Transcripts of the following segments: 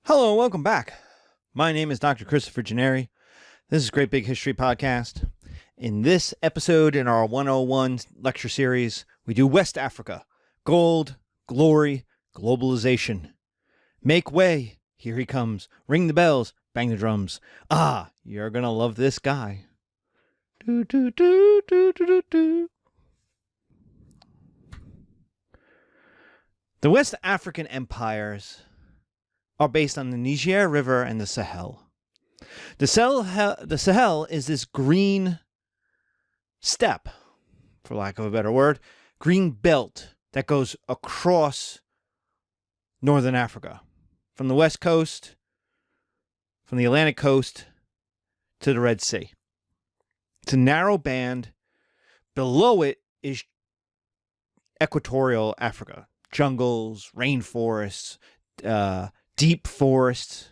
Hello and welcome back. My name is Dr. Christopher Gennari. This is Great Big History Podcast. In this episode in our 101 lecture series, we do West Africa. Gold, glory, globalization. Make way. Here he comes. Ring the bells. Bang the drums. Ah, you're going to love this guy. Do, do, do, do, do, do, do. The West African empires are based on the Niger River and the Sahel. The Sahel is this green steppe, for lack of a better word, green belt that goes across northern Africa, from the west coast, from the Atlantic coast to the Red Sea. It's a narrow band. Below it is equatorial Africa, jungles, rainforests, deep forests.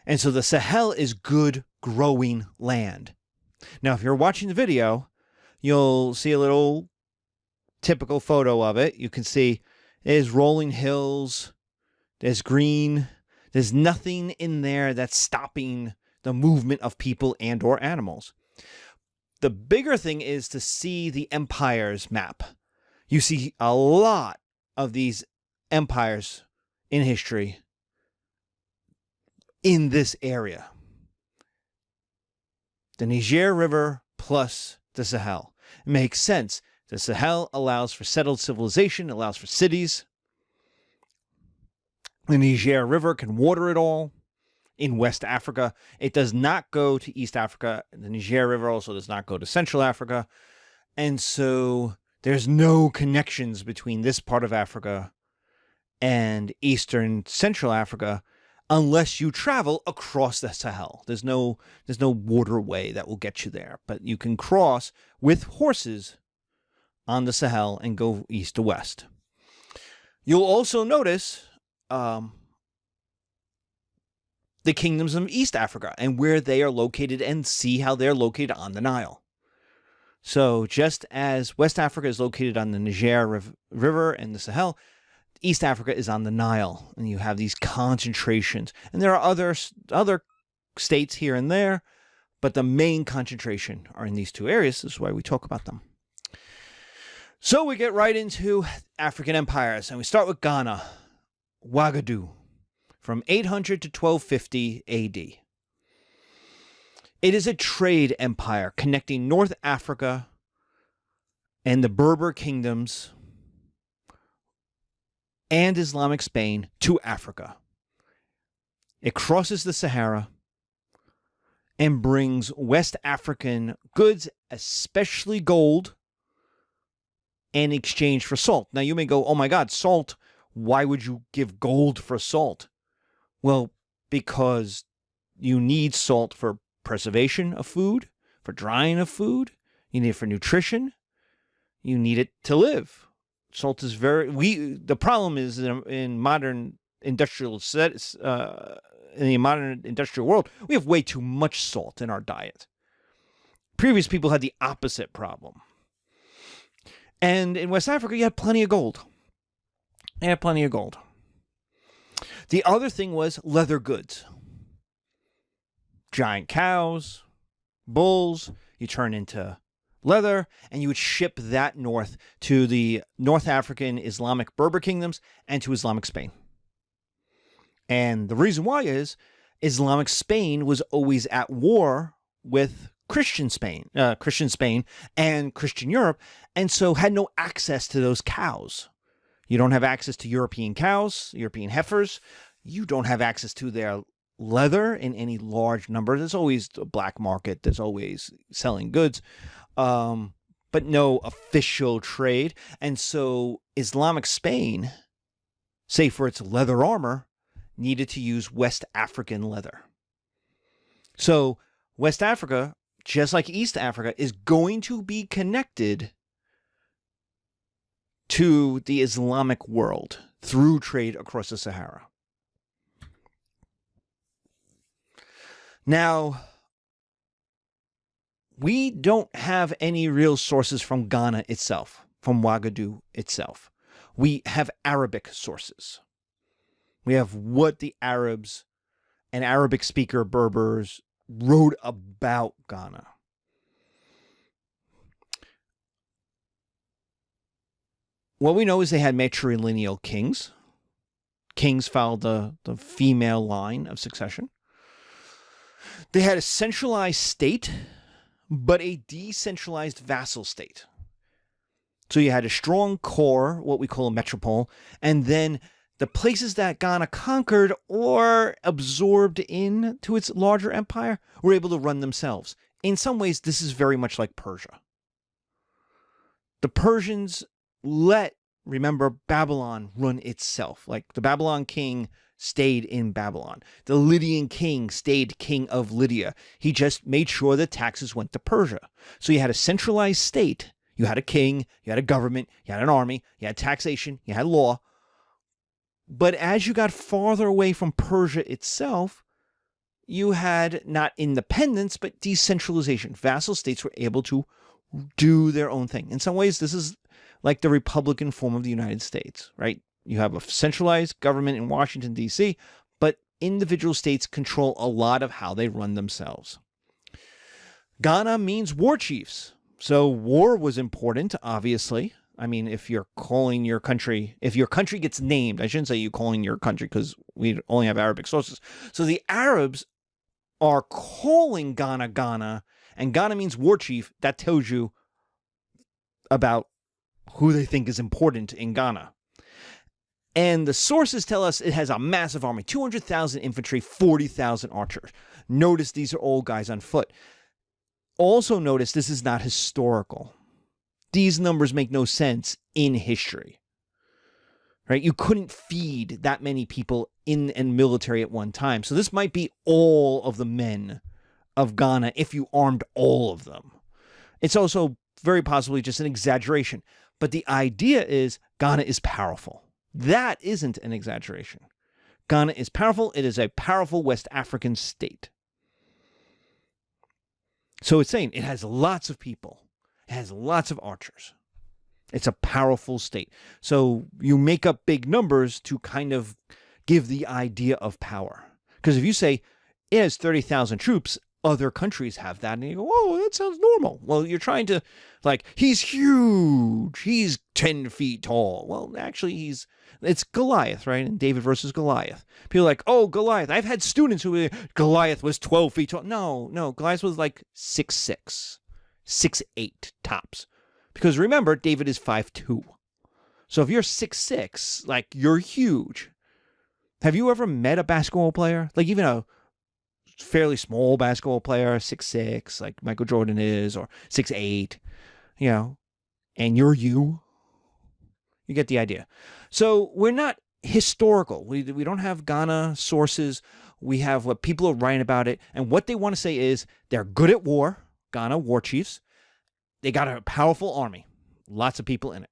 And so the Sahel is good growing land. Now, if you're watching the video, you'll see a little typical photo of it. You can see there's rolling hills, there's green, there's nothing in there that's stopping the movement of people and or animals. The bigger thing is to see the empires map. You see a lot of these empires in history in this area. The Niger River plus the Sahel. It makes sense. The Sahel allows for settled civilization, allows for cities. The Niger River can water it all. In West Africa, it does not go to East Africa. The Niger River also does not go to Central Africa. And so there's no connections between this part of Africa and Eastern Central Africa unless you travel across the Sahel. There's no waterway that will get you there, but you can cross with horses on the Sahel and go east to west. You'll also notice the kingdoms of East Africa and where they are located, and see how they're located on the Nile. So just as West Africa is located on the Niger River and the Sahel, East Africa is on the Nile, and you have these concentrations. And there are other states here and there, but the main concentration are in these two areas. This is why we talk about them. So we get right into African empires, and we start with Ghana, Ouagadougou, from 800 to 1250 AD. It is a trade empire connecting North Africa and the Berber kingdoms and Islamic Spain to Africa. It crosses the Sahara and brings West African goods, especially gold, in exchange for salt. Now you may go, oh my God, salt. Why would you give gold for salt? Well, because you need salt for preservation of food, for drying of food. You need it for nutrition. You need it to live. Salt is the problem is in modern industrial in the modern industrial world, we have way too much salt in our diet. Previous people had the opposite problem. And in West Africa, you had plenty of gold. The other thing was leather goods. Giant cows, bulls, you turn into leather, and you would ship that north to the North African Islamic Berber kingdoms and to Islamic Spain. And the reason why is Islamic Spain was always at war with Christian Spain and Christian Europe, and so had no access to those cows. You don't have access to European cows, European heifers. You don't have access to their leather in any large number. There's always a black market. There's always selling goods, but no official trade. And so Islamic Spain, say for its leather armor, needed to use West African leather. So West Africa, just like East Africa, is going to be connected to the Islamic world through trade across the Sahara. Now, we don't have any real sources from Ghana itself, from Ouagadougou itself. We have Arabic sources. We have what the Arabs and Arabic speaker Berbers wrote about Ghana. What we know is they had matrilineal kings. Kings followed the female line of succession. They had a centralized state, but a decentralized vassal state. So you had a strong core, what we call a metropole, and then the places that Ghana conquered or absorbed into its larger empire were able to run themselves. In some ways, this is very much like Persia. The Persians remember, Babylon run itself. Like the Babylon king stayed in Babylon. The Lydian king stayed king of Lydia. He just made sure that taxes went to Persia. So you had a centralized state. You had a king, you had a government, you had an army, you had taxation, you had law. But as you got farther away from Persia itself, you had not independence, but decentralization. Vassal states were able to do their own thing. In some ways, this is like the Republican form of the United States, right? You have a centralized government in Washington, D.C., but individual states control a lot of how they run themselves. Ghana means war chiefs. So war was important, obviously. I mean, if your country gets named, I shouldn't say you calling your country because we only have Arabic sources. So the Arabs are calling Ghana, Ghana, and Ghana means war chief. That tells you about who they think is important in Ghana. And the sources tell us it has a massive army, 200,000 infantry, 40,000 archers. Notice these are all guys on foot. Also notice this is not historical. These numbers make no sense in history, right? You couldn't feed that many people in and military at one time. So this might be all of the men of Ghana if you armed all of them. It's also very possibly just an exaggeration. But the idea is Ghana is powerful. That isn't an exaggeration. Ghana is powerful. It is a powerful West African state. So it's saying it has lots of people. It has lots of archers. It's a powerful state. So you make up big numbers to kind of give the idea of power. Because if you say it has 30,000 troops, other countries have that, and you go, oh, that sounds normal. Well, you're trying to, like, he's huge. He's 10 feet tall. Well, actually, it's Goliath, right? And David versus Goliath. People are like, oh, Goliath. I've had students who Goliath was 12 feet tall. No, Goliath was like 6'6", 6'8", tops. Because remember, David is 5'2". So if you're 6'6", like, you're huge. Have you ever met a basketball player? Like, even a fairly small basketball player, 6'6", like Michael Jordan is, or 6'8", and you're you. You get the idea. So we're not historical. We don't have Ghana sources. We have what people are writing about it, and what they want to say is they're good at war, Ghana war chiefs. They got a powerful army, lots of people in it.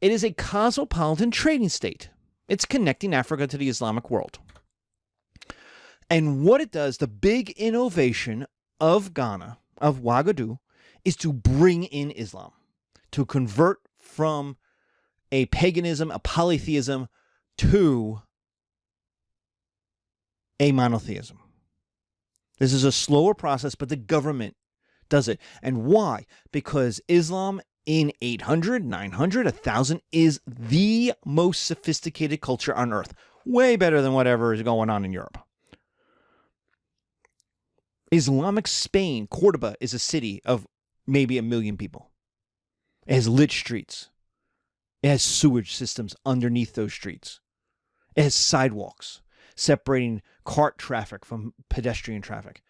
It is a cosmopolitan trading state. It's connecting Africa to the Islamic world. And what it does, the big innovation of Ghana, of Ouagadougou, is to bring in Islam, to convert from a paganism, a polytheism, to a monotheism. This is a slower process, but the government does it. And why? Because Islam in 800, 900, 1000 is the most sophisticated culture on earth. Way better than whatever is going on in Europe. Islamic Spain, Cordoba, is a city of maybe 1 million people. It has lit streets. It has sewage systems underneath those streets. It has sidewalks separating cart traffic from pedestrian traffic.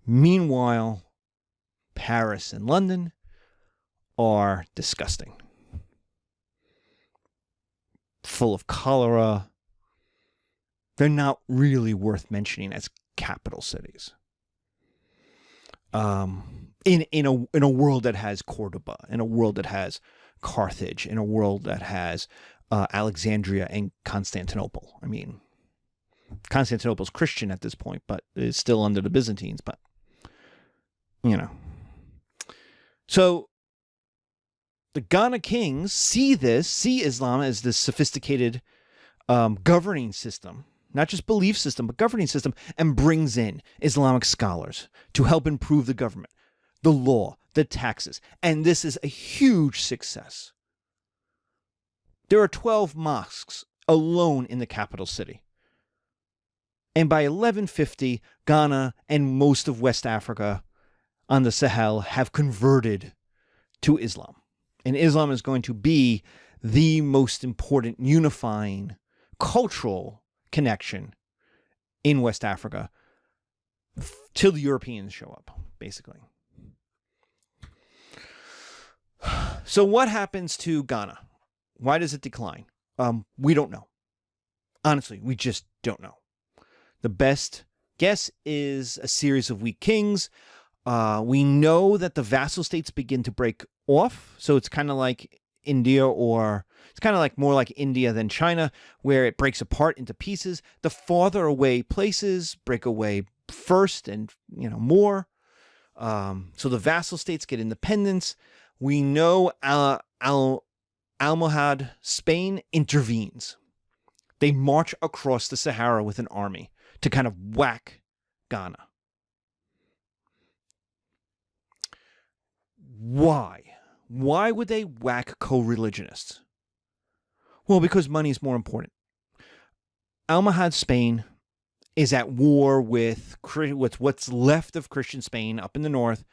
Meanwhile, Paris and London are disgusting. Full of cholera. They're not really worth mentioning as capital cities. In a world that has Cordoba, in a world that has Carthage, in a world that has Alexandria and Constantinople. I mean, Constantinople's Christian at this point, but it's still under the Byzantines. But So the Ghana kings see Islam as this sophisticated governing system, not just belief system, but governing system, and brings in Islamic scholars to help improve the government, the law, the taxes. And this is a huge success. There are 12 mosques alone in the capital city. And by 1150, Ghana and most of West Africa on the Sahel have converted to Islam. And Islam is going to be the most important unifying cultural connection in West Africa till the Europeans show up, basically. So what happens to Ghana? Why does it decline? We don't know. Honestly, we just don't know. The best guess is a series of weak kings. We know that the vassal states begin to break off. So it's kind of like India, or it's kind of like more like India than China, where it breaks apart into pieces. The farther away places break away first and, more. So the vassal states get independence. We know Almohad, Spain, intervenes. They march across the Sahara with an army to kind of whack Ghana. Why? Why would they whack co-religionists? Well, because money is more important. Almohad, Spain, is at war with what's left of Christian Spain up in the north.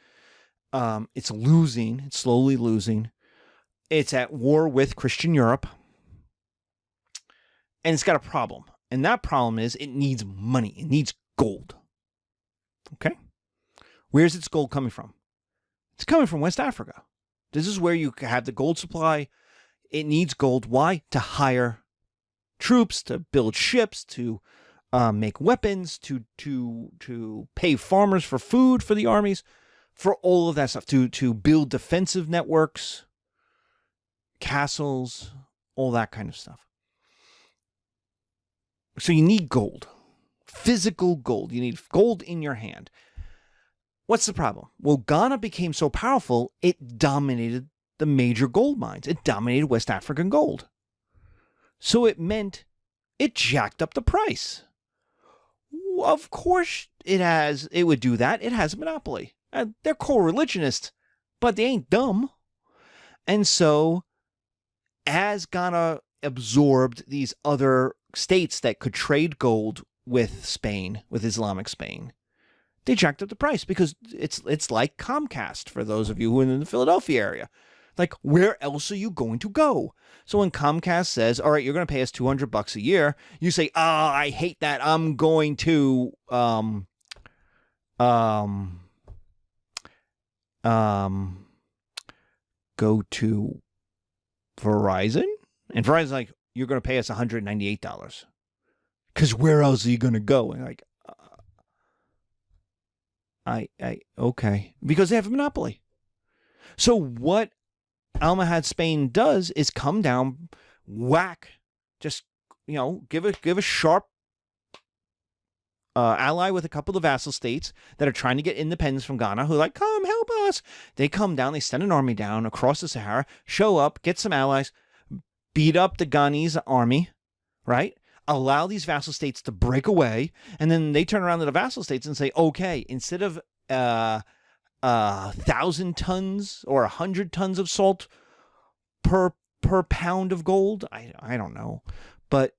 It's losing. It's slowly losing. It's at war with Christian Europe. And it's got a problem. And that problem is it needs money. It needs gold. Okay? Where's its gold coming from? It's coming from West Africa. This is where you have the gold supply. It needs gold. Why? To hire troops, to build ships, to make weapons, to pay farmers for food for the armies, for all of that stuff, to build defensive networks, castles, all that kind of stuff. So you need gold, physical gold. You need gold in your hand. What's the problem? Well, Ghana became so powerful, it dominated the major gold mines. It dominated West African gold. So it meant it jacked up the price. Of course it would do that. It has a monopoly. They're co-religionists, but they ain't dumb. And so as Ghana absorbed these other states that could trade gold with Spain, with Islamic Spain, they jacked up the price, because it's like Comcast for those of you who are in the Philadelphia area. Like, where else are you going to go? So when Comcast says, all right, you're going to pay us $200 a year, you say, I hate that. I'm going to go to Verizon. And Verizon's like, you're going to pay us $198. Because where else are you going to go? And like, okay. Because they have a monopoly. So what Almohad Spain does is come down, whack, just, give a sharp ally with a couple of vassal states that are trying to get independence from Ghana, who are like, come help us. They come down, they send an army down across the Sahara, show up, get some allies, beat up the Ghanese army, right? Allow these vassal states to break away, and then they turn around to the vassal states and say, okay, instead of 1,000 tons or 100 tons of salt per pound of gold, I don't know, but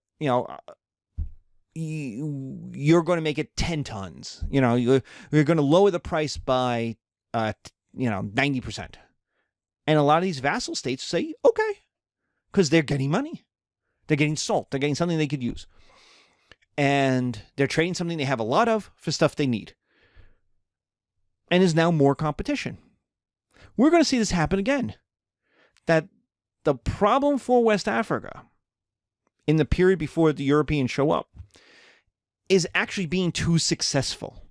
you're going to make it 10 tons. You're going to lower the price by 90%, and a lot of these vassal states say okay, because they're getting money. They're getting salt. They're getting something they could use. And they're trading something they have a lot of for stuff they need. And is now more competition. We're going to see this happen again. That the problem for West Africa in the period before the Europeans show up is actually being too successful.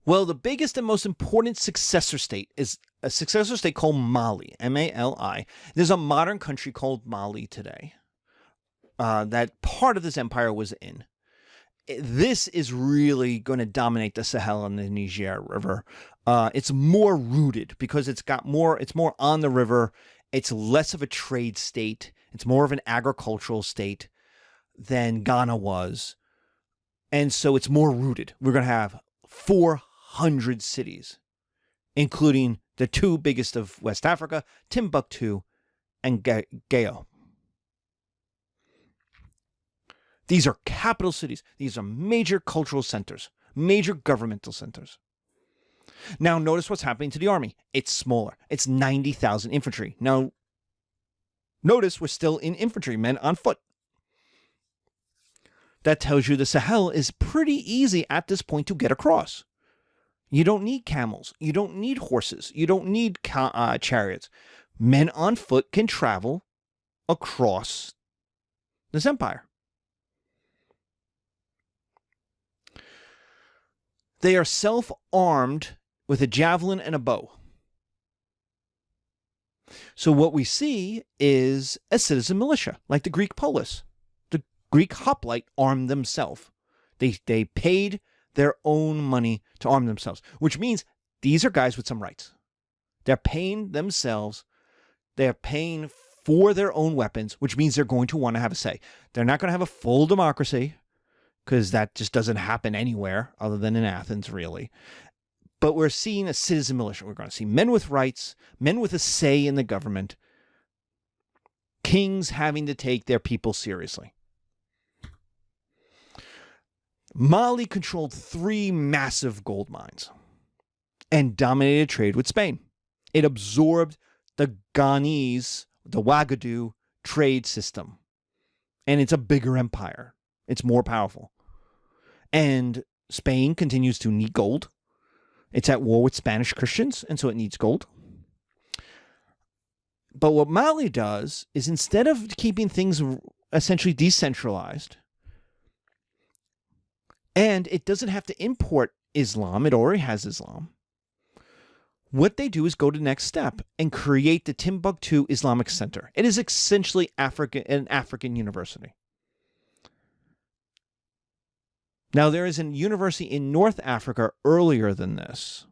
Well, the biggest and most important successor state is a successor state called Mali, M-A-L-I. There's a modern country called Mali today that part of this empire was in. this is really going to dominate the Sahel and the Niger River. It's more rooted because it's more on the river. It's less of a trade state. It's more of an agricultural state than Ghana was. And so it's more rooted. We're going to have 400 cities, including the two biggest of West Africa, Timbuktu and Gao. These are capital cities. These are major cultural centers, major governmental centers. Now, notice what's happening to the army. It's smaller. It's 90,000 infantry. Now, notice we're still in infantry, men on foot. That tells you the Sahel is pretty easy at this point to get across. You don't need camels. You don't need horses. You don't need chariots. Men on foot can travel across this empire. They are self-armed with a javelin and a bow. So what we see is a citizen militia, like the Greek polis. The Greek hoplite armed themselves. They paid their own money to arm themselves, which means these are guys with some rights. They're paying themselves. They're paying for their own weapons, which means they're going to want to have a say. They're not going to have a full democracy, because that just doesn't happen anywhere other than in Athens, really. But we're seeing a citizen militia. We're going to see men with rights, men with a say in the government, kings having to take their people seriously. Mali controlled 3 massive gold mines and dominated trade with Spain. It absorbed the Ghanese, the Ouagadougou trade system. And it's a bigger empire. It's more powerful. And Spain continues to need gold. It's at war with Spanish Christians, and so it needs gold. But what Mali does is, instead of keeping things essentially decentralized, and it doesn't have to import Islam, it already has Islam, what they do is go to the next step and create the Timbuktu Islamic Center. It is essentially an African university. Now, there is a university in North Africa earlier than this.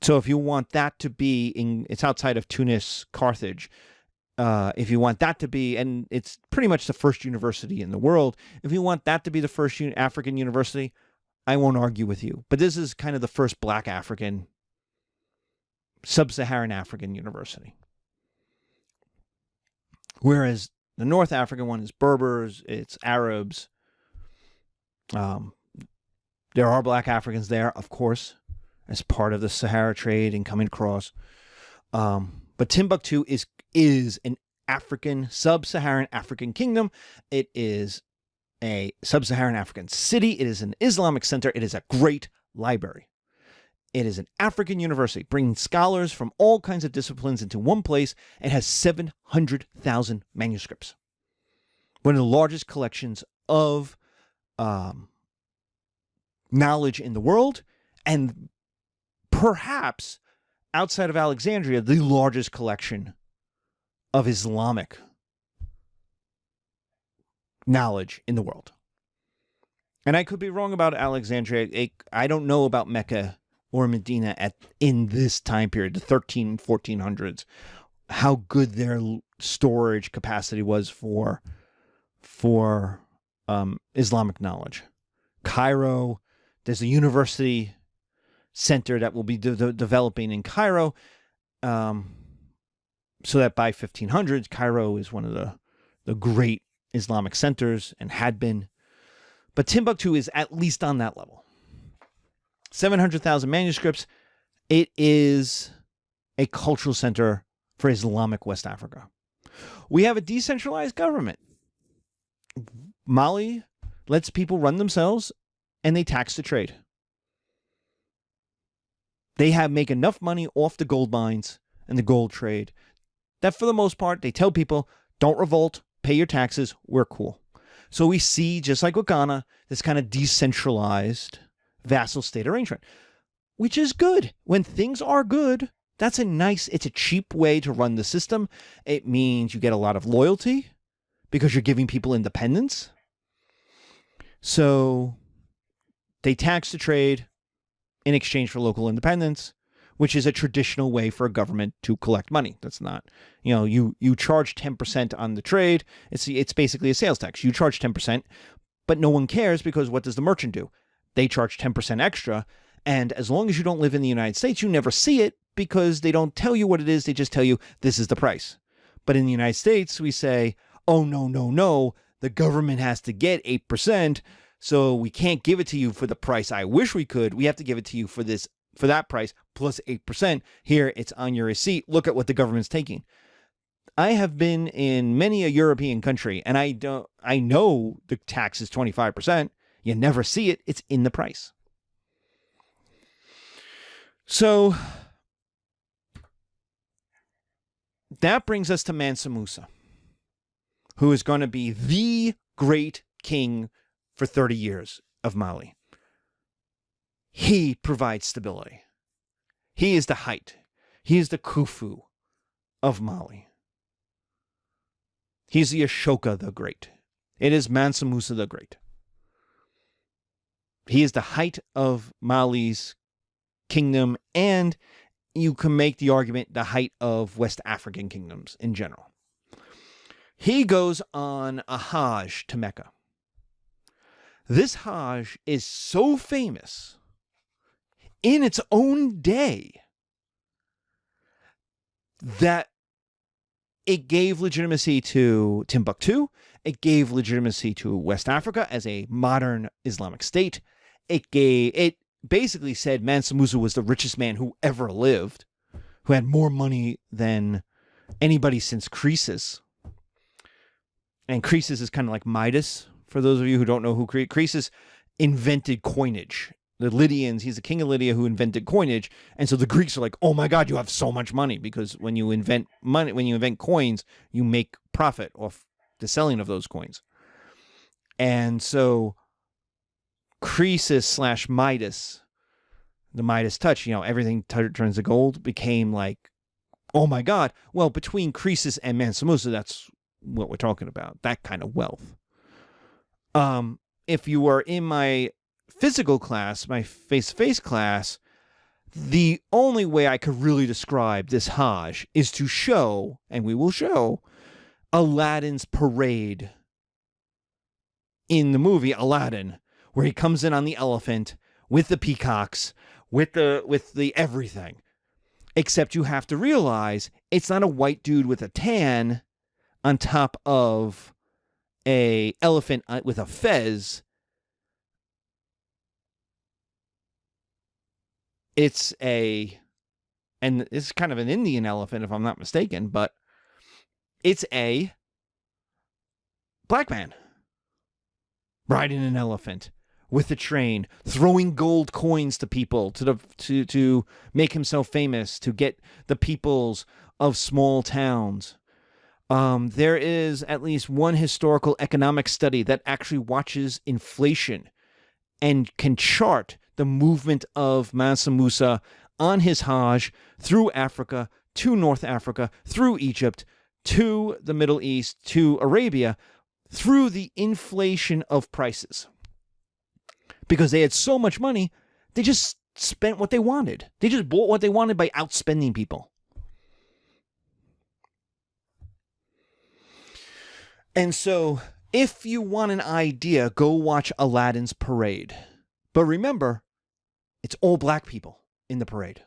So if you want that to be it's outside of Tunis, Carthage. If you want that to be, and it's pretty much the first university in the world, if you want that to be the first African university, I won't argue with you. But this is kind of the first Black African, sub-Saharan African university. Whereas the North African one is Berbers, it's Arabs. There are Black Africans there, of course, as part of the Sahara trade and coming across. But Timbuktu is an African, sub-Saharan African kingdom. It is a sub-Saharan African city. It is an Islamic center. It is a great library. It is an African university, bringing scholars from all kinds of disciplines into one place. It has 700,000 manuscripts. One of the largest collections of knowledge in the world, and perhaps outside of Alexandria, the largest collection of Islamic knowledge in the world. And I could be wrong about Alexandria. I don't know about Mecca or Medina in this time period, the 1400s, how good their storage capacity was for Islamic knowledge. Cairo, there's a university center that will be developing in Cairo, so that by 1500s, Cairo is one of the great Islamic centers and had been. But Timbuktu is at least on that level. 700,000 manuscripts. It is a cultural center for Islamic West Africa. We have a decentralized government. Mali lets people run themselves, and they tax the trade. They make enough money off the gold mines and the gold trade that for the most part, they tell people, don't revolt, pay your taxes, we're cool. So we see, just like with Ghana, this kind of decentralized vassal state arrangement, which is good. When things are good, it's a cheap way to run the system. It means you get a lot of loyalty because you're giving people independence. So they tax the trade in exchange for local independence, which is a traditional way for a government to collect money. That's not, you charge 10% on the trade. It's basically a sales tax. You charge 10%, but no one cares because what does the merchant do? They charge 10% extra. And as long as you don't live in the United States, you never see it because they don't tell you what it is. They just tell you this is the price. But in the United States, we say, oh, no, the government has to get 8%. So we can't give it to you for the price I wish we could. We have to give it to you for that price plus 8%. Here, it's on your receipt. Look at what the government's taking. I have been in many a European country, and I know the tax is 25%. You never see it. It's in the price. So that brings us to Mansa Musa, who is going to be the great king for 30 years of Mali. He provides stability. He is the height. He is the Khufu of Mali. He's the Ashoka the Great. It is Mansa Musa the Great. He is the height of Mali's kingdom, and you can make the argument the height of West African kingdoms in general. He goes on a Hajj to Mecca. This Hajj is so famous in its own day that it gave legitimacy to Timbuktu. It gave legitimacy to West Africa as a modern Islamic state. It basically said Mansa Musa was the richest man who ever lived, who had more money than anybody since Croesus. And Croesus is kind of like Midas. For those of you who don't know who Croesus invented coinage. The Lydians, he's the king of Lydia who invented coinage. And so the Greeks are like, oh my God, you have so much money. Because when you invent money, when you invent coins, you make profit off the selling of those coins. And so Croesus / Midas, the Midas touch, everything turns to gold, became like, oh my God. Well, between Croesus and Mansa Musa, that's what we're talking about. That kind of wealth. If you were in my physical class, my face-to-face class, the only way I could really describe this Hajj is to show, and we will show, Aladdin's parade in the movie Aladdin, where he comes in on the elephant with the peacocks, with the everything. Except you have to realize it's not a white dude with a tan on top of a elephant with a fez. And it's kind of an Indian elephant if I'm not mistaken, but it's a black man riding an elephant with a train, throwing gold coins to people to make himself famous, to get the peoples of small towns. There is at least one historical economic study that actually watches inflation and can chart the movement of Mansa Musa on his Hajj through Africa, to North Africa, through Egypt, to the Middle East, to Arabia, through the inflation of prices. Because they had so much money, they just spent what they wanted. They just bought what they wanted by outspending people. And so, if you want an idea, go watch Aladdin's parade. But remember, it's all black people in the parade.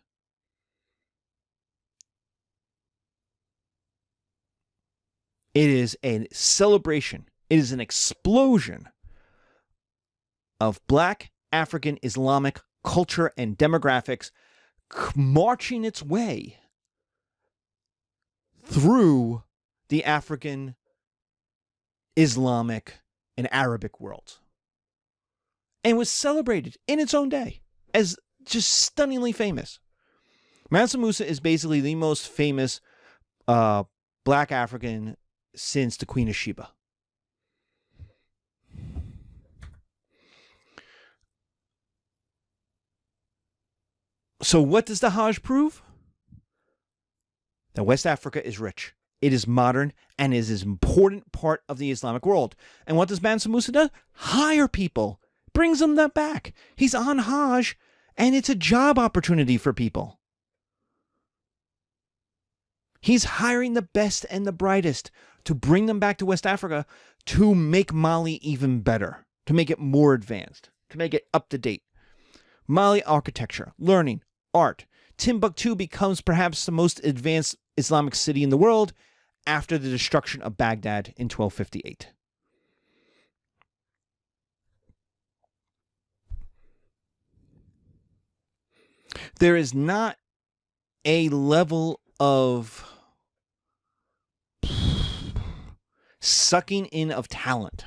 It is a celebration. It is an explosion of black African Islamic culture and demographics marching its way through the African, Islamic, and Arabic worlds. And was celebrated in its own day as just stunningly famous. Mansa Musa is basically the most famous black African since the Queen of Sheba. So what does the Hajj prove? That West Africa is rich. It is modern and is an important part of the Islamic world. And what does Mansa Musa do? Hire people. Brings them that back. He's on Hajj, and it's a job opportunity for people. He's hiring the best and the brightest to bring them back to West Africa to make Mali even better, to make it more advanced, to make it up to date. Mali architecture, learning, art. Timbuktu becomes perhaps the most advanced Islamic city in the world after the destruction of Baghdad in 1258. There is not a level of sucking in of talent,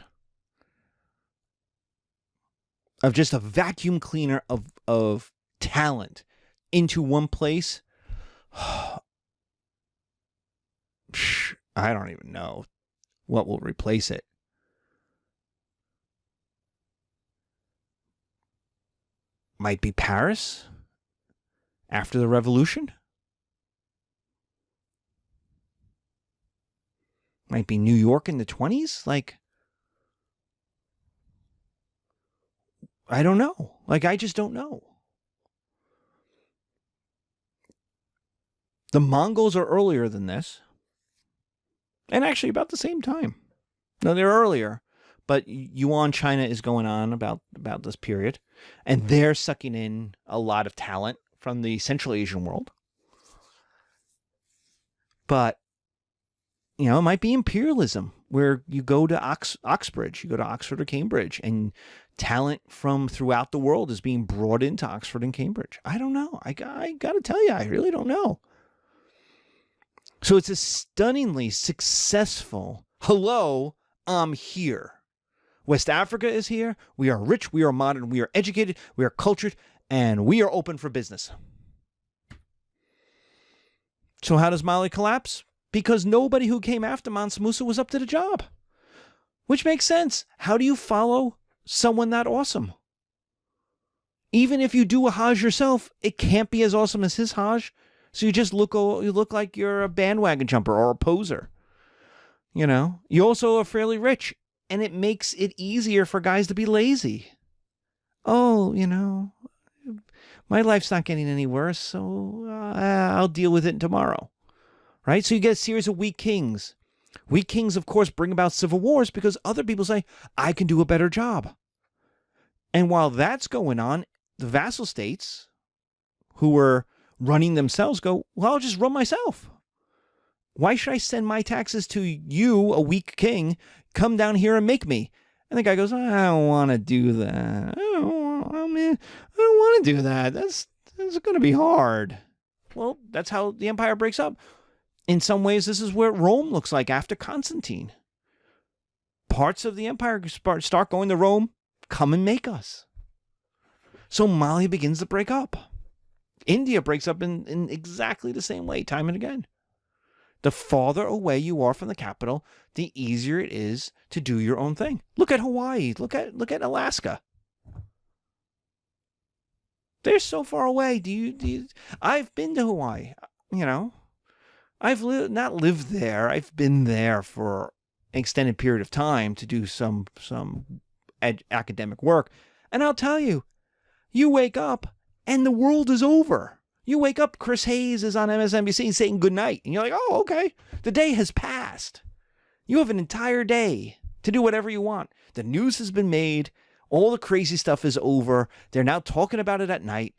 of just a vacuum cleaner of talent into one place. I don't even know what will replace it. Might be Paris after the revolution. Might be New York in the 20s. Like, I don't know. Like, I just don't know. The Mongols are earlier than this. And actually about the same time. No, they're earlier. But Yuan China is going on about this period. And they're sucking in a lot of talent from the Central Asian world. But, you know, it might be imperialism, where you go to Oxbridge, you go to Oxford or Cambridge, and talent from throughout the world is being brought into Oxford and Cambridge. I don't know. I got to tell you, I really don't know. So it's a stunningly successful, hello, I'm here. West Africa is here. We are rich, we are modern, we are educated, we are cultured, and we are open for business. So how does Mali collapse? Because nobody who came after Mansa Musa was up to the job. Which makes sense. How do you follow someone that awesome? Even if you do a Hajj yourself, it can't be as awesome as his Hajj. So you just look like you're a bandwagon jumper or a poser. You know, you also are fairly rich, and it makes it easier for guys to be lazy. Oh, you know, my life's not getting any worse, so I'll deal with it tomorrow. Right? So you get a series of weak kings. Weak kings, of course, bring about civil wars because other people say, I can do a better job. And while that's going on, the vassal states who were running themselves go, well, I'll just run myself. Why should I send my taxes to you, a weak king, come down here and make me? And the guy goes, I don't want to do that. I don't want to do that. That's going to be hard. Well, that's how the empire breaks up. In some ways, this is what Rome looks like after Constantine. Parts of the empire start going to Rome, come and make us. So Mali begins to break up. India breaks up in exactly the same way, time and again. The farther away you are from the capital, the easier it is to do your own thing. Look at Hawaii. Look at Alaska. They're so far away. Do you? I've been to Hawaii. You know, I've not lived there. I've been there for an extended period of time to do some academic work, and I'll tell you, you wake up and the world is over. You wake up, Chris Hayes is on MSNBC saying goodnight. And you're like, oh, okay. The day has passed. You have an entire day to do whatever you want. The news has been made. All the crazy stuff is over. They're now talking about it at night.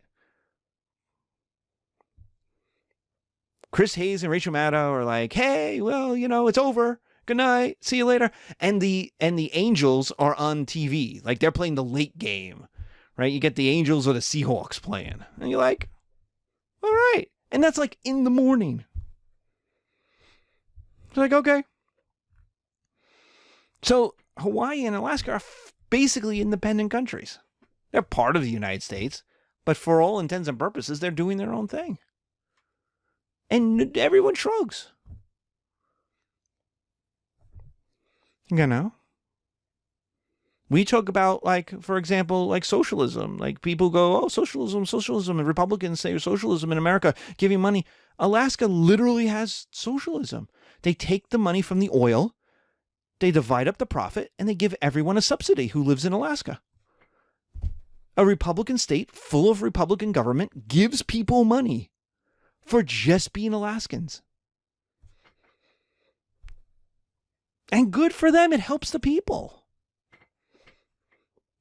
Chris Hayes and Rachel Maddow are like, hey, well, you know, it's over. Good night. See you later. And the Angels are on TV. Like, they're playing the late game. Right? You get the Angels or the Seahawks playing. And you're like, all right. And that's like in the morning. It's like, okay. So Hawaii and Alaska are basically independent countries. They're part of the United States, but for all intents and purposes, they're doing their own thing. And everyone shrugs. You know? We talk about, like, for example, like socialism. Like, people go, oh, socialism, and Republicans say socialism in America, give you money. Alaska literally has socialism. They take the money from the oil, they divide up the profit, and they give everyone a subsidy who lives in Alaska. A Republican state full of Republican government gives people money for just being Alaskans. And good for them. It helps the people.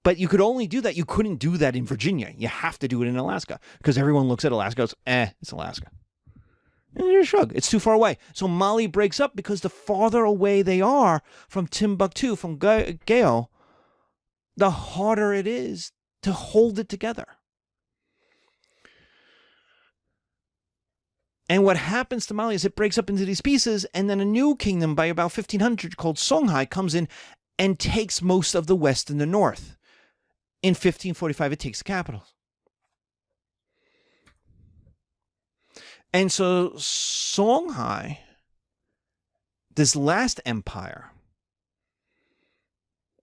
But you could only do that. You couldn't do that in Virginia. You have to do it in Alaska because everyone looks at Alaska and goes, it's Alaska. And you shrug. It's too far away. So Mali breaks up because the farther away they are from Timbuktu, from Gao, the harder it is to hold it together. And what happens to Mali is it breaks up into these pieces, and then a new kingdom by about 1500 called Songhai comes in and takes most of the west and the north. In 1545, it takes the capital. And so Songhai, this last empire,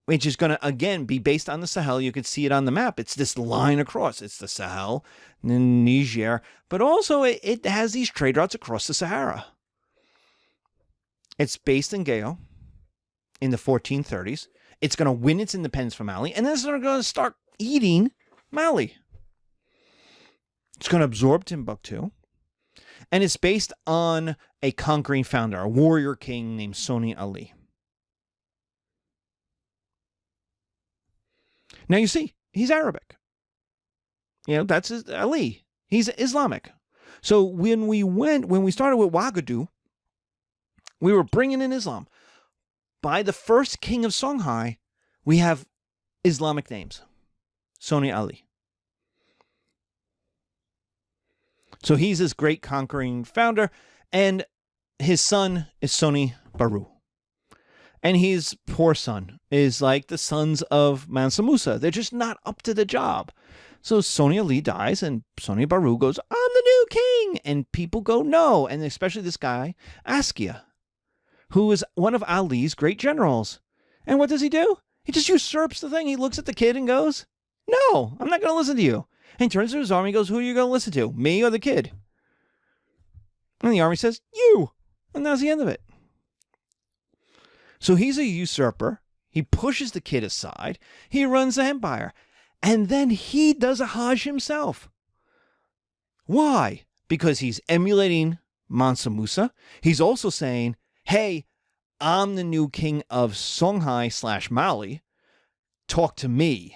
which is going to, again, be based on the Sahel. You can see it on the map. It's this line across. It's the Sahel, the Niger, but also it has these trade routes across the Sahara. It's based in Gao in the 1430s. It's going to win its independence from Mali, and then it's going to start eating Mali. It's going to absorb Timbuktu, and it's based on a conquering founder, a warrior king named Songhai Ali. Now you see, he's Arabic. That's Ali. He's Islamic. So when we started with Ouagadougou, we were bringing in Islam. By the first king of Songhai, we have Islamic names. Songhai Ali. So he's this great conquering founder, and his son is Songhai Baru. And his poor son is like the sons of Mansa Musa. They're just not up to the job. So Songhai Ali dies, and Songhai Baru goes, I'm the new king. And people go, no. And especially this guy, Askia, who is one of Ali's great generals. And what does he do? He just usurps the thing. He looks at the kid and goes, no, I'm not going to listen to you. And he turns to his army and goes, who are you going to listen to, me or the kid? And the army says, you. And that's the end of it. So he's a usurper. He pushes the kid aside. He runs the empire. And then he does a Hajj himself. Why? Because he's emulating Mansa Musa. He's also saying, hey, I'm the new king of Songhai / Mali. Talk to me.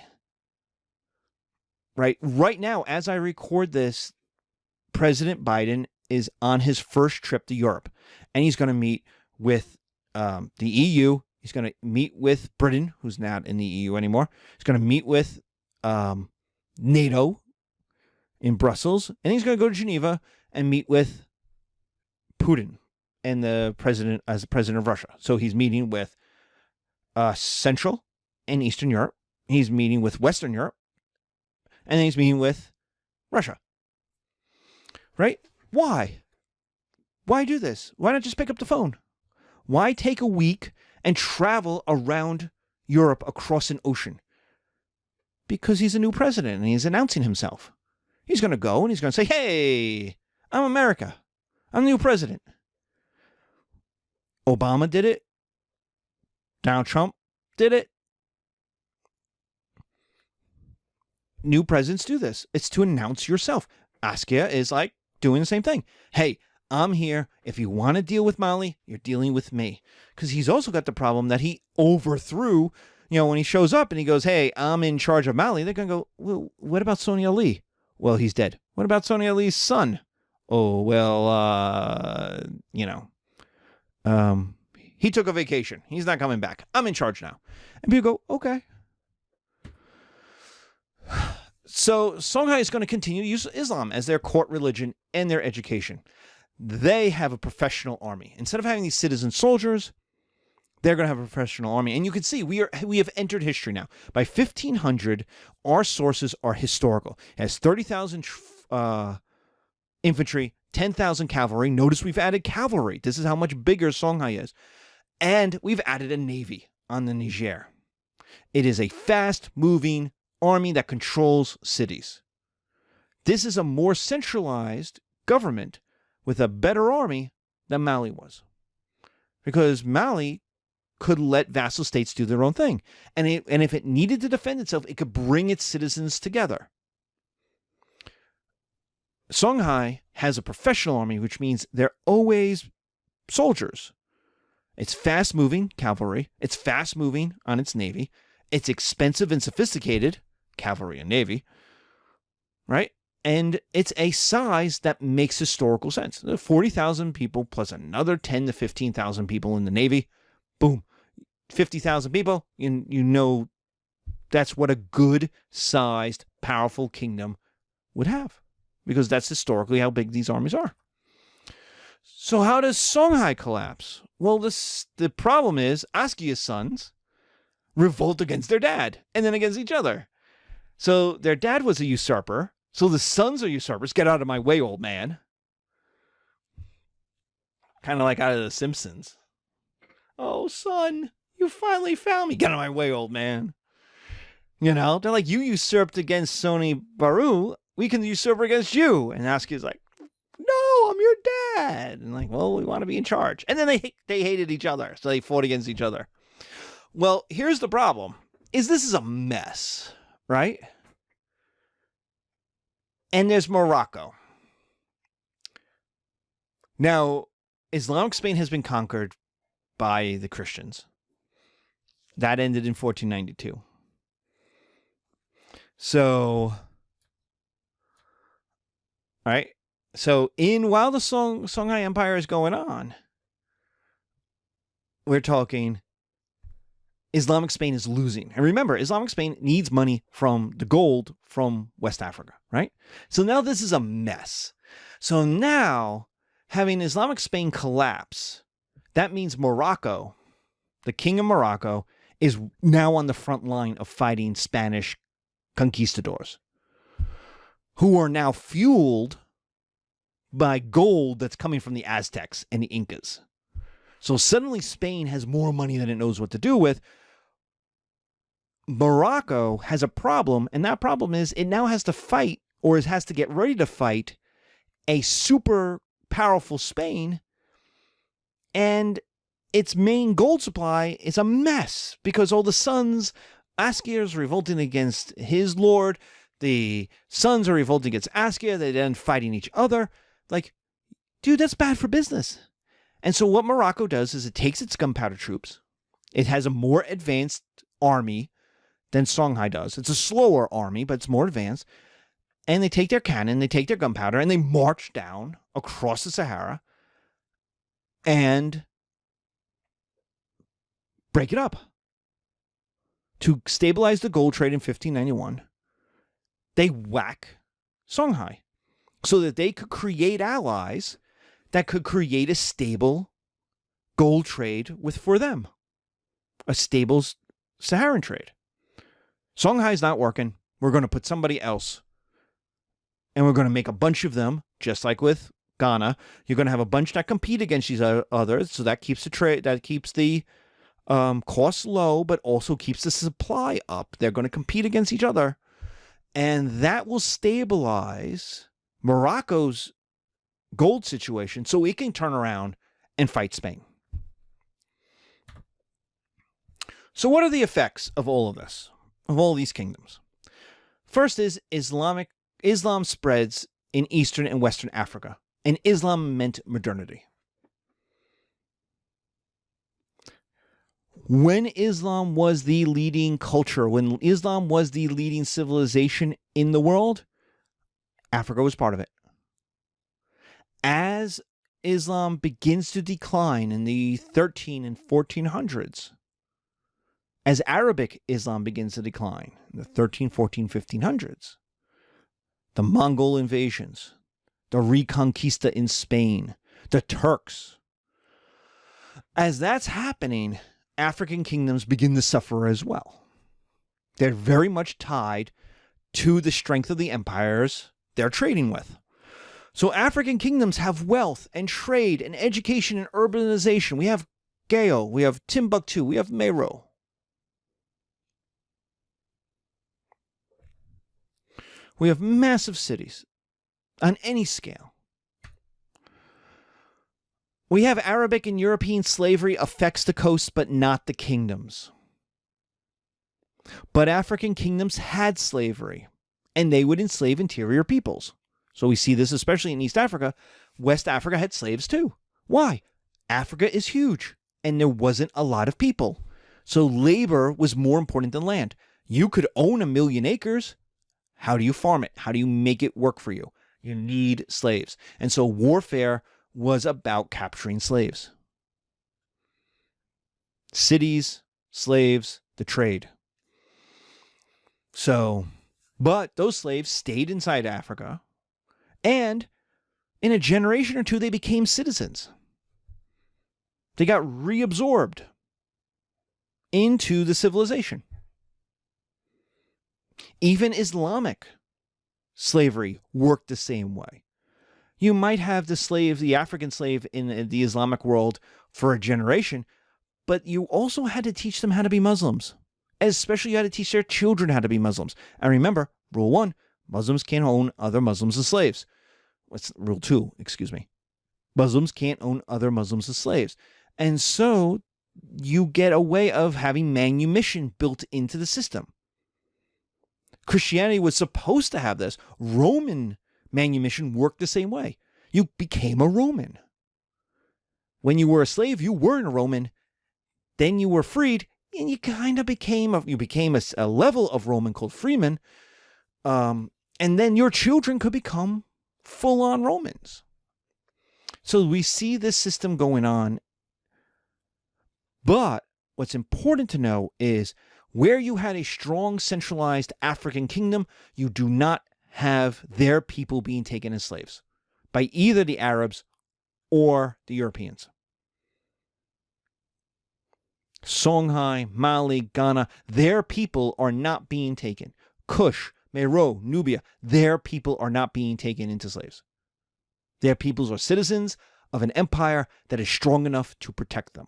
Right now, as I record this, President Biden is on his first trip to Europe. And he's going to meet with the EU. He's going to meet with Britain, who's not in the EU anymore. He's going to meet with NATO in Brussels. And he's going to go to Geneva and meet with Putin and the president of Russia. So he's meeting with Central and Eastern Europe. He's meeting with Western Europe. And then he's meeting with Russia. Right? Why? Why do this? Why not just pick up the phone? Why take a week and travel around Europe across an ocean? Because he's a new president and he's announcing himself. He's going to go and he's going to say, hey, I'm America. I'm the new president. Obama did it. Donald Trump did it. New presidents do this. It's to announce yourself. Askia is like doing the same thing. Hey, I'm here. If you want to deal with Mali, you're dealing with me. Because he's also got the problem that he overthrew, when he shows up and he goes, hey, I'm in charge of Mali, they're going to go, well, what about Songhai Ali? Well, he's dead. What about Songhai Ali's son? Oh, well, he took a vacation. He's not coming back. I'm in charge now. And people go, okay. So Songhai is going to continue to use Islam as their court religion and their education. They have a professional army. Instead of having these citizen soldiers, they're going to have a professional army. And you can see we have entered history now. By 1500, our sources are historical. It has 30,000 infantry, 10,000 cavalry. Notice we've added cavalry. This is how much bigger Songhai is. And we've added a navy on the Niger. It is a fast-moving army that controls cities. This is a more centralized government, with a better army than Mali was. Because Mali could let vassal states do their own thing. And if it needed to defend itself, it could bring its citizens together. Songhai has a professional army, which means they're always soldiers. It's fast-moving cavalry. It's fast-moving on its navy. It's expensive and sophisticated cavalry and navy, right? And it's a size that makes historical sense. 40,000 people plus another 10 to 15,000 people in the navy. Boom. 50,000 people. You know that's what a good-sized, powerful kingdom would have. Because that's historically how big these armies are. So how does Songhai collapse? Well, the problem is Askia's sons revolt against their dad and then against each other. So their dad was a usurper. So the sons are usurpers. Get out of my way, old man. Kind of like out of The Simpsons. Oh, son, you finally found me. Get out of my way, old man. You know, they're like, you usurped against Sony Baru. We can usurp against you. And Askia's like, no, I'm your dad. And like, well, we want to be in charge. And then they hated each other. So they fought against each other. Well, here's the problem. This is a mess, right? And there's Morocco. Now, Islamic Spain has been conquered by the Christians. That ended in 1492. So, all right. So, while the Songhai Empire is going on, we're talking Islamic Spain is losing. And remember, Islamic Spain needs money from the gold from West Africa, right? So now this is a mess. So now, having Islamic Spain collapse, that means Morocco, the king of Morocco, is now on the front line of fighting Spanish conquistadors, who are now fueled by gold that's coming from the Aztecs and the Incas. So suddenly Spain has more money than it knows what to do with. Morocco has a problem, and that problem is it now has to fight, or it has to get ready to fight, a super powerful Spain, and its main gold supply is a mess because all the sons, Askia is revolting against his lord, the sons are revolting against Askia, they then fighting each other. Like, dude, that's bad for business. And so what Morocco does is it takes its gunpowder troops. It has a more advanced army than Songhai does. It's a slower army, but it's more advanced. And they take their cannon, they take their gunpowder, and they march down across the Sahara and break it up. To stabilize the gold trade in 1591, they whack Songhai so that they could create allies that could create a stable gold trade for them. A stable Saharan trade. Songhai's not working. We're going to put somebody else. And we're going to make a bunch of them, just like with Ghana. You're going to have a bunch that compete against these others. So that keeps the trade, that keeps the costs low, but also keeps the supply up. They're going to compete against each other. And that will stabilize Morocco's gold situation so it can turn around and fight Spain. So what are the effects of all of this, of all these kingdoms? First is Islam spreads in Eastern and Western Africa, and Islam meant modernity. When Islam was the leading culture, when Islam was the leading civilization in the world, Africa was part of it. As Islam begins to decline in the 13 and 1400s, as Arabic Islam begins to decline in the 13, 14, 1500s, the Mongol invasions, the Reconquista in Spain, the Turks, as that's happening, African kingdoms begin to suffer as well. They're very much tied to the strength of the empires they're trading with. So African kingdoms have wealth and trade and education and urbanization. We have Gao, we have Timbuktu, we have Meroe. We have massive cities on any scale. We have Arabic and European slavery affects the coast, but not the kingdoms. But African kingdoms had slavery, and they would enslave interior peoples. So we see this especially in East Africa. West Africa had slaves too. Why? Africa is huge, and there wasn't a lot of people. So labor was more important than land. You could own 1 million acres. How do you farm it? How do you make it work for you? You need slaves. And so warfare was about capturing slaves. Cities, slaves, the trade. So, but those slaves stayed inside Africa, and in a generation or two, they became citizens. They got reabsorbed into the civilization. Even Islamic slavery worked the same way. You might have the African slave in the Islamic world for a generation, but you also had to teach them how to be Muslims. Especially you had to teach their children how to be Muslims. And remember, rule 1, Muslims can't own other Muslims as slaves. What's rule 2? Excuse me. Muslims can't own other Muslims as slaves. And so you get a way of having manumission built into the system. Christianity was supposed to have this. Roman manumission worked the same way. You became a Roman. When you were a slave, you weren't a Roman. Then you were freed, and you kind of became a level of Roman called freeman. And then your children could become full-on Romans. So we see this system going on. But what's important to know is where you had a strong centralized African kingdom, you do not have their people being taken as slaves by either the Arabs or the Europeans. Songhai, Mali, Ghana, their people are not being taken. Kush, Meroe, Nubia, their people are not being taken into slaves. Their peoples are citizens of an empire that is strong enough to protect them.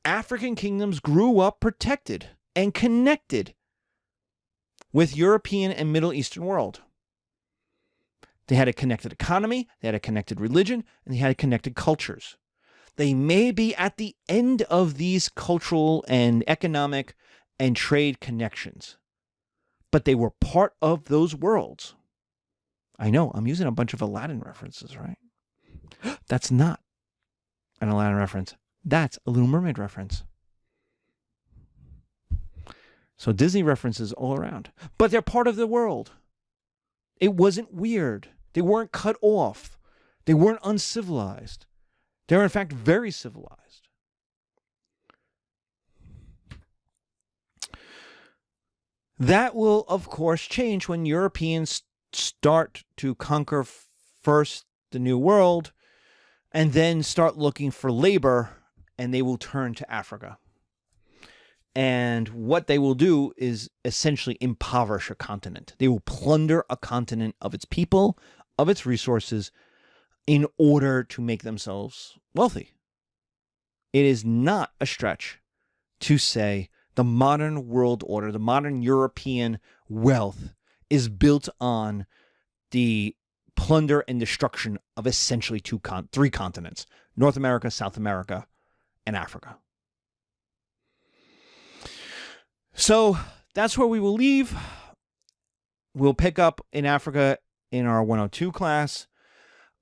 African kingdoms grew up protected and connected with European and Middle Eastern world. They had a connected economy, they had a connected religion, and they had connected cultures. They may be at the end of these cultural and economic and trade connections, but they were part of those worlds. I know, I'm using a bunch of Aladdin references, right? That's not an Aladdin reference. That's a Little Mermaid reference. So Disney references all around. But they're part of the world. It wasn't weird. They weren't cut off. They weren't uncivilized. They're in fact very civilized. That will, of course, change when Europeans start to conquer first the New World and then start looking for labor, and they will turn to Africa. And what they will do is essentially impoverish a continent. They will plunder a continent of its people, of its resources, in order to make themselves wealthy. It is not a stretch to say the modern world order, the modern European wealth, is built on the plunder and destruction of essentially three continents: North America, South America, and Africa. So that's where we will leave. We'll pick up in Africa in our 102 class.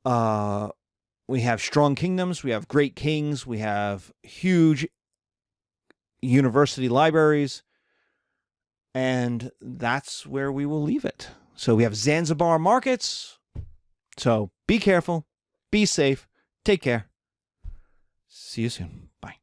We have strong kingdoms. We have great kings. We have huge university libraries. And that's where we will leave it. So we have Zanzibar markets. So be careful. Be safe. Take care. See you soon. Bye.